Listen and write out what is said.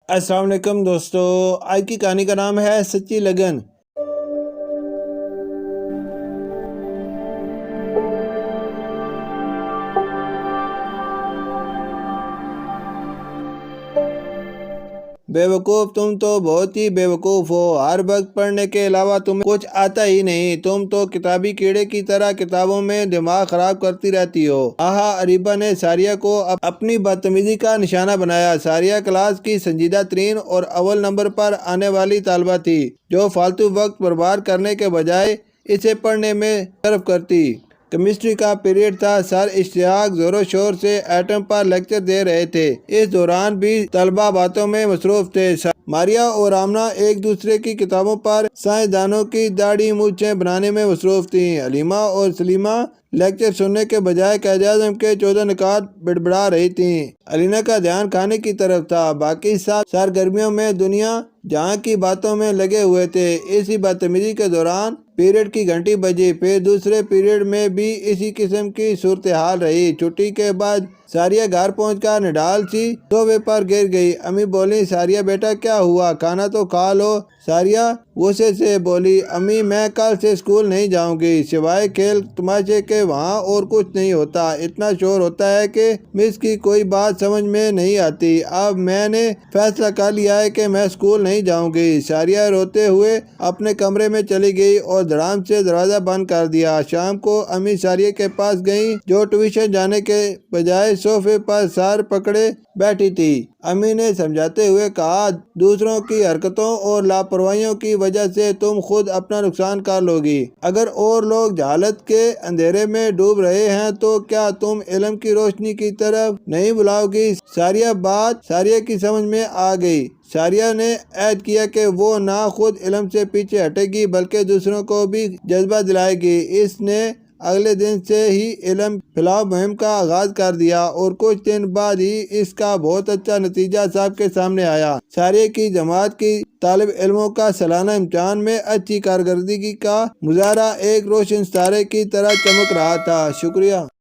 السلام علیکم دوستو، آج کی کہانی کا نام ہے سچی لگن۔ بے وقوف، تم تو بہت ہی بے وقوف ہو۔ ہر وقت پڑھنے کے علاوہ تمہیں کچھ آتا ہی نہیں۔ تم تو کتابی کیڑے کی طرح کتابوں میں دماغ خراب کرتی رہتی ہو۔ آہا، اریبہ نے ساریہ کو اپنی بدتمیزی کا نشانہ بنایا۔ ساریہ کلاس کی سنجیدہ ترین اور اول نمبر پر آنے والی طالبہ تھی، جو فالتو وقت برباد کرنے کے بجائے اسے پڑھنے میں صرف کرتی۔ کیمسٹری کا پیریڈ تھا۔ سر اشتیاق زور و شور سے ایٹم پر لیکچر دے رہے تھے۔ اس دوران بھی طلبہ باتوں میں مصروف تھے۔ ماریا اور آمنہ ایک دوسرے کی کتابوں پر سائنسدانوں کی داڑھی مونچھیں بنانے میں مصروف تھیں۔ حلیمہ اور سلیمہ لیکچر سننے کے بجائے قائد اعظم کے 14 نکات بڑبڑا رہی تھیں۔ علینا کا دھیان کھانے کی طرف تھا۔ باقی سب سرگرمیوں میں دنیا جہاں کی باتوں میں لگے ہوئے تھے۔ اسی بدتمیزی کے دوران پیریڈ کی گھنٹی بجی۔ پھر دوسرے پیریڈ میں بھی اسی قسم کی صورتحال رہی۔ چھٹی کے بعد ساریہ گھر پہنچ کر نڈال سی صوفے پر گر گئی۔ امی بولی، ساریہ بیٹا کیا ہوا؟ کھانا تو کھا لو۔ ساریہ غصے سے بولی، امی میں کل سے اسکول نہیں جاؤں گی۔ سوائے کھیل تماشے کے وہاں اور کچھ نہیں ہوتا۔ اتنا شور ہوتا ہے کہ مس کی کوئی بات سمجھ میں نہیں آتی۔ اب میں نے فیصلہ کر لیا ہے کہ میں اسکول نہیں جاؤں گی۔ ساریہ روتے ہوئے اپنے کمرے میں چلی گئی اور دھڑام سے دروازہ بند کر دیا۔ شام کو امی ساریہ کے پاس گئیں، جو ٹیوشن جانے کے بجائے صوفے پر سر پکڑے بیٹھی تھی۔ امی نے سمجھاتے ہوئے کہا، دوسروں کی حرکتوں اور لاپرواہیوں کی وجہ سے تم خود اپنا نقصان کر لو گی۔ اگر اور لوگ جہالت کے اندھیرے میں ڈوب رہے ہیں تو کیا تم علم کی روشنی کی طرف نہیں بلاؤ گی؟ بات ساریہ کی سمجھ میں آ گئی۔ ساریہ نے عہد کیا کہ وہ نہ خود علم سے پیچھے ہٹے گی بلکہ دوسروں کو بھی جذبہ دلائے گی۔ اس نے اگلے دن سے ہی علم پھیلاؤ مہم کا آغاز کر دیا اور کچھ دن بعد ہی اس کا بہت اچھا نتیجہ سب کے سامنے آیا۔ ساریہ کی جماعت کی طالب علموں کا سالانہ امتحان میں اچھی کارکردگی کا مظاہرہ ایک روشن ستارے کی طرح چمک رہا تھا۔ شکریہ۔